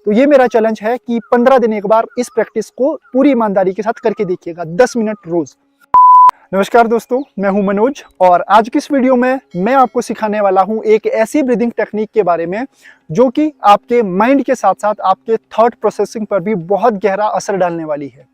तो ये मेरा चैलेंज है कि 15 दिन एक बार इस प्रैक्टिस को पूरी ईमानदारी के साथ करके देखिएगा, 10 मिनट रोज। नमस्कार दोस्तों, मैं हूं मनोज और आज की इस वीडियो में मैं आपको सिखाने वाला हूं एक ऐसी ब्रीदिंग टेक्निक के बारे में जो कि आपके माइंड के साथ साथ आपके थॉट प्रोसेसिंग पर भी बहुत गहरा असर डालने वाली है।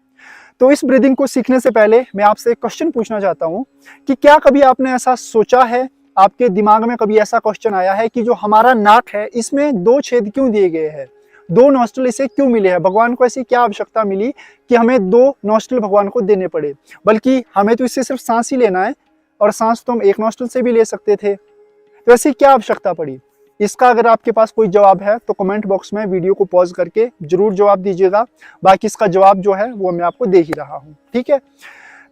तो इस ब्रीदिंग को सीखने से पहले मैं आपसे एक क्वेश्चन पूछना चाहता हूं कि क्या कभी आपने ऐसा सोचा है, आपके दिमाग में कभी ऐसा क्वेश्चन आया है कि जो हमारा नाक है इसमें 2 छेद क्यों दिए गए हैं, 2 नॉस्ट्रिल इसे क्यों मिले हैं? भगवान को ऐसी क्या आवश्यकता मिली कि हमें 2 नॉस्ट्रिल भगवान को देने पड़े? बल्कि हमें तो इससे सिर्फ सांस ही लेना है और सांस तो हम एक नॉस्ट्रिल से भी ले सकते थे, तो ऐसी क्या आवश्यकता पड़ी? इसका अगर आपके पास कोई जवाब है तो कमेंट बॉक्स में वीडियो को पॉज करके जरूर जवाब दीजिएगा। बाकी इसका जवाब जो है वो मैं आपको दे ही रहा हूँ, ठीक है।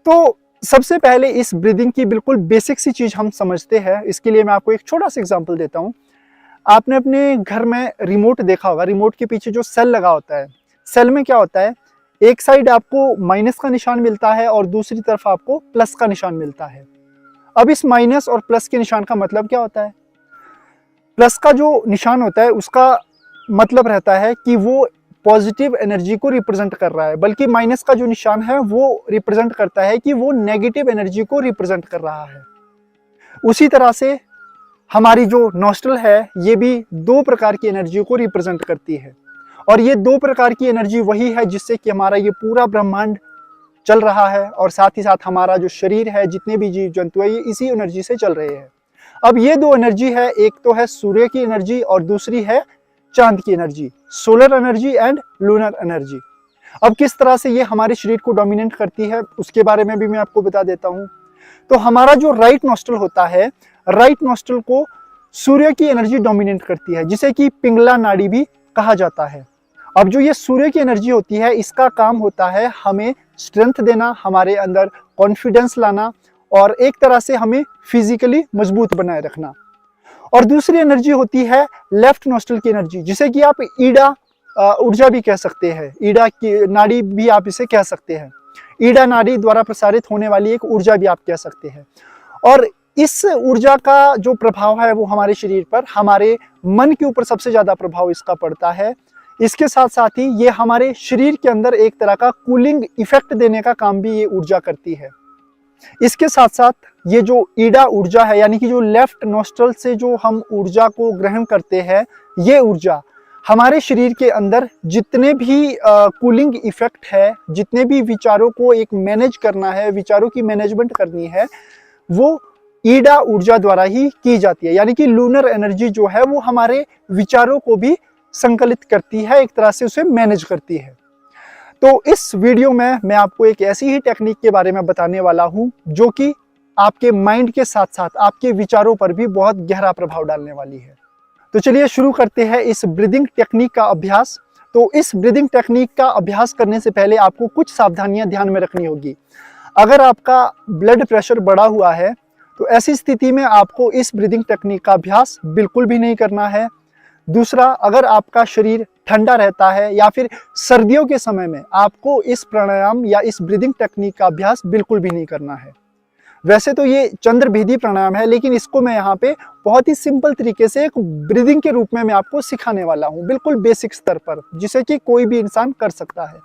तो सबसे पहले इस ब्रीदिंग की बिल्कुल बेसिक सी चीज हम समझते हैं। इसके लिए मैं आपको एक छोटा सा एग्जांपल देता हूँ। आपने अपने घर में रिमोट देखा होगा, रिमोट के पीछे जो सेल लगा होता है, सेल में क्या होता है, एक साइड आपको माइनस का निशान मिलता है और दूसरी तरफ आपको प्लस का निशान मिलता है। अब इस माइनस और प्लस के निशान का मतलब क्या होता है? प्लस का जो निशान होता है उसका मतलब रहता है कि वो पॉजिटिव एनर्जी को रिप्रेजेंट कर रहा है, बल्कि माइनस का जो निशान है वो रिप्रेजेंट करता है कि वो नेगेटिव एनर्जी को रिप्रेजेंट कर रहा है। उसी तरह से हमारी जो नॉस्ट्रल है ये भी 2 प्रकार की एनर्जी को रिप्रेजेंट करती है और ये 2 प्रकार की एनर्जी वही है जिससे कि हमारा ये पूरा ब्रह्मांड चल रहा है और साथ ही साथ हमारा जो शरीर है, जितने भी जीव जंतु है, ये इसी एनर्जी से चल रहे हैं। अब ये 2 एनर्जी है, एक तो है सूर्य की एनर्जी और दूसरी है चांद की energy, solar energy and lunar energy. अब किस तरह से ये हमारे शरीर को डोमिनेट करती है उसके बारे में भी मैं आपको बता देता हूँ। तो हमारा जो राइट नॉस्ट्रल होता है, राइट नॉस्ट्रल को सूर्य की एनर्जी डोमिनेट करती है, जिसे कि पिंगला नाड़ी भी कहा जाता है। अब जो ये सूर्य की एनर्जी होती है इसका काम होता है हमें स्ट्रेंथ देना, हमारे अंदर कॉन्फिडेंस लाना और एक तरह से हमें फिजिकली मजबूत बनाए रखना। और दूसरी एनर्जी होती है लेफ्ट नॉस्ट्रल की एनर्जी, जिसे कि आप ईडा ऊर्जा भी कह सकते हैं, ईडा की नाड़ी भी आप इसे कह सकते हैं। ईडा नाड़ी द्वारा प्रसारित होने वाली एक ऊर्जा भी आप कह सकते हैं। और इस ऊर्जा का जो प्रभाव है वो हमारे शरीर पर, हमारे मन के ऊपर सबसे ज्यादा प्रभाव इसका पड़ता है। इसके साथ साथ ही ये हमारे शरीर के अंदर एक तरह का कूलिंग इफेक्ट देने का काम भी ये ऊर्जा करती है। इसके साथ साथ ये जो ईडा ऊर्जा है, यानी कि जो लेफ्ट नॉस्ट्रल से जो हम ऊर्जा को ग्रहण करते हैं, ये ऊर्जा हमारे शरीर के अंदर जितने भी कूलिंग इफेक्ट है, जितने भी विचारों को एक मैनेज करना है, विचारों की मैनेजमेंट करनी है, वो ईडा ऊर्जा द्वारा ही की जाती है। यानी कि लूनर एनर्जी जो है वो हमारे विचारों को भी संकलित करती है, एक तरह से उसे मैनेज करती है। तो इस वीडियो में मैं आपको एक ऐसी ही टेक्निक के बारे में बताने वाला हूं जो कि आपके माइंड के साथ साथ आपके विचारों पर भी बहुत गहरा प्रभाव डालने वाली है। तो चलिए शुरू करते हैं इस ब्रीदिंग टेक्निक का अभ्यास। तो इस ब्रीदिंग टेक्निक का अभ्यास करने से पहले आपको कुछ सावधानियां ध्यान में रखनी होगी। अगर आपका ब्लड प्रेशर बढ़ा हुआ है तो ऐसी स्थिति में आपको इस ब्रीदिंग टेक्निक का अभ्यास बिल्कुल भी नहीं करना है। दूसरा, अगर आपका शरीर ठंडा रहता है या फिर सर्दियों के समय में आपको इस प्राणायाम या इस ब्रीदिंग टेक्निक का अभ्यास बिल्कुल भी नहीं करना है। वैसे तो ये चंद्रभेदी प्राणायाम है, लेकिन इसको मैं यहाँ पे बहुत ही सिंपल तरीके से एक ब्रीदिंग के रूप में मैं आपको सिखाने वाला हूँ, बिल्कुल बेसिक स्तर पर, जिसे कि कोई भी इंसान कर सकता है।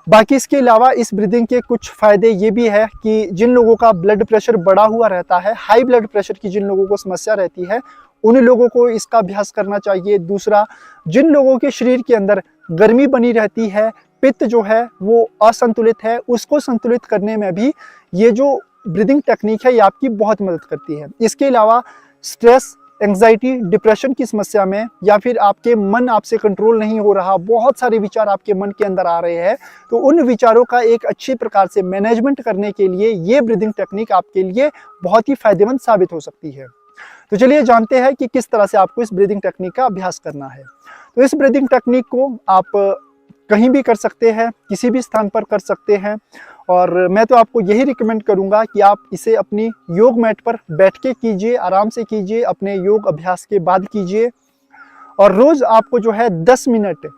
बाकी इसके अलावा इस ब्रीदिंग के कुछ फायदे ये भी है कि जिन लोगों का ब्लड प्रेशर बढ़ा हुआ रहता है, हाई ब्लड प्रेशर की जिन लोगों को समस्या रहती है, उन लोगों को इसका अभ्यास करना चाहिए। दूसरा, जिन लोगों के शरीर के अंदर गर्मी बनी रहती है, पित्त जो है वो असंतुलित है, उसको संतुलित करने में भी ये जो ब्रीदिंग टेक्निक है ये आपकी बहुत मदद करती है। इसके अलावा स्ट्रेस, एंजाइटी, डिप्रेशन की समस्या में, या फिर आपके मन आपसे कंट्रोल नहीं हो रहा, बहुत सारे विचार आपके मन के अंदर आ रहे हैं, तो उन विचारों का एक अच्छी प्रकार से मैनेजमेंट करने के लिए ये ब्रीदिंग टेक्निक आपके लिए बहुत ही फायदेमंद साबित हो सकती है। तो चलिए जानते हैं कि किस तरह से आपको इस ब्रीदिंग टेक्निक का अभ्यास करना है। तो इस ब्रीदिंग टेक्निक को आप कहीं भी कर सकते हैं, किसी भी स्थान पर कर सकते हैं, और मैं तो आपको यही रिकमेंड करूंगा कि आप इसे अपनी योग मैट पर बैठ के कीजिए, आराम से कीजिए, अपने योग अभ्यास के बाद कीजिए। और रोज आपको जो है 10 मिनट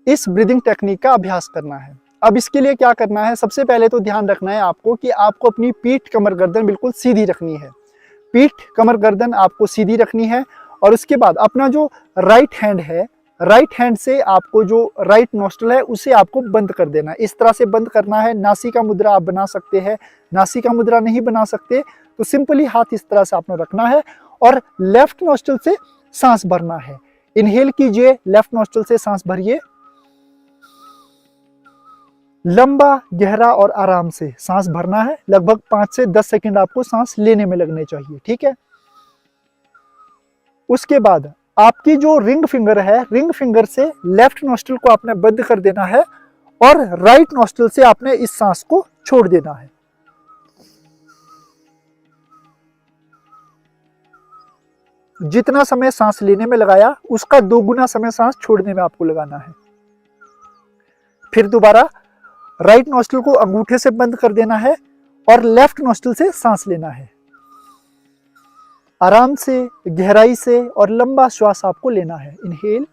इस ब्रीदिंग टेक्निक का अभ्यास करना है। अब इसके लिए क्या करना है, सबसे पहले तो ध्यान रखना है आपको कि आपको अपनी पीठ, कमर, गर्दन बिल्कुल सीधी रखनी है। पीठ, कमर, गर्दन आपको सीधी रखनी है। और उसके बाद अपना जो राइट हैंड है, राइट हैंड से आपको जो राइट नोस्ट्रल है उसे आपको बंद कर देना है। इस तरह से बंद करना है। नासिका मुद्रा आप बना सकते हैं, नासिका मुद्रा नहीं बना सकते तो सिंपली हाथ इस तरह से आपने रखना है और लेफ्ट नोस्ट्रल से सांस भरना है। इनहेल कीजिए, लेफ्ट नोस्ट्रल से सांस भरिए, लंबा गहरा और आराम से सांस भरना है। लगभग 5 से 10 सेकंड आपको सांस लेने में लगने चाहिए, ठीक है। उसके बाद आपकी जो रिंग फिंगर है, रिंग फिंगर से लेफ्ट नोस्ट्रल को आपने बंद कर देना है और राइट नोस्ट्रल से आपने इस सांस को छोड़ देना है। जितना समय सांस लेने में लगाया उसका 2 गुना समय सांस छोड़ने में आपको लगाना है। फिर दोबारा राइट नोस्ट्रल को अंगूठे से बंद कर देना है और लेफ्ट नोस्ट्रल से सांस लेना है। आराम से, गहराई से और लंबा श्वास आपको लेना है। इनहेल,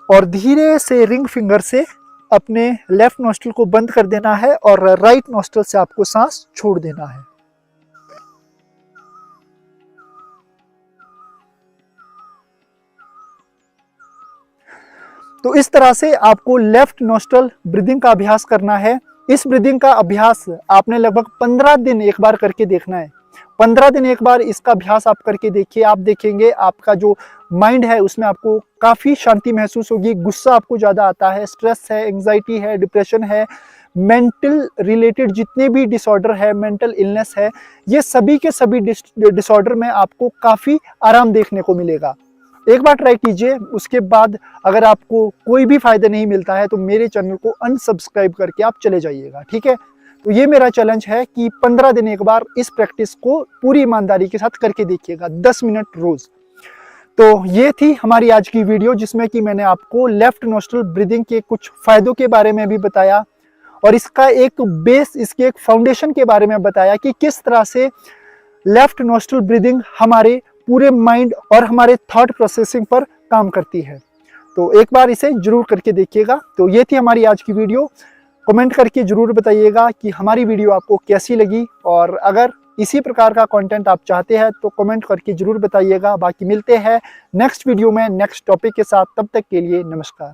और धीरे से रिंग फिंगर से अपने लेफ्ट नोस्ट्रल को बंद कर देना है और राइट नोस्ट्रल से आपको सांस छोड़ देना है। तो इस तरह से आपको लेफ्ट नोस्ट्रल ब्रीदिंग का अभ्यास करना है। इस ब्रीदिंग का अभ्यास आपने लगभग 15 दिन एक बार करके देखना है। 15 दिन एक बार इसका अभ्यास आप करके देखिए। आप देखेंगे आपका जो माइंड है उसमें आपको काफ़ी शांति महसूस होगी। गुस्सा आपको ज़्यादा आता है, स्ट्रेस है, एंग्जाइटी है, डिप्रेशन है, मेंटल रिलेटेड जितने भी डिसऑर्डर है, मेंटल इलनेस है, ये सभी के सभी डिसऑर्डर में आपको काफ़ी आराम देखने को मिलेगा। एक बार ट्राई कीजिए। उसके बाद अगर आपको कोई भी फायदा नहीं मिलता है तो मेरे चैनल को अनसब्सक्राइब करके आप चले जाइएगा, ठीक है। तो ये मेरा चैलेंज है कि 15 दिन एक बार इस प्रैक्टिस को पूरी ईमानदारी के साथ करके देखिएगा, 10 मिनट रोज। तो ये थी हमारी आज की वीडियो जिसमें कि मैंने आपको लेफ्ट नोस्ट्रल ब्रीदिंग के कुछ फायदों के बारे में भी बताया और इसका एक बेस, इसके एक फाउंडेशन के बारे में बताया कि किस तरह से लेफ्ट नोस्ट्रल ब्रीदिंग हमारे पूरे माइंड और हमारे थॉट प्रोसेसिंग पर काम करती है। तो एक बार इसे जरूर करके देखिएगा। तो ये थी हमारी आज की वीडियो। कमेंट करके जरूर बताइएगा कि हमारी वीडियो आपको कैसी लगी, और अगर इसी प्रकार का कंटेंट आप चाहते हैं तो कमेंट करके जरूर बताइएगा। बाकी मिलते हैं नेक्स्ट वीडियो में नेक्स्ट टॉपिक के साथ। तब तक के लिए नमस्कार।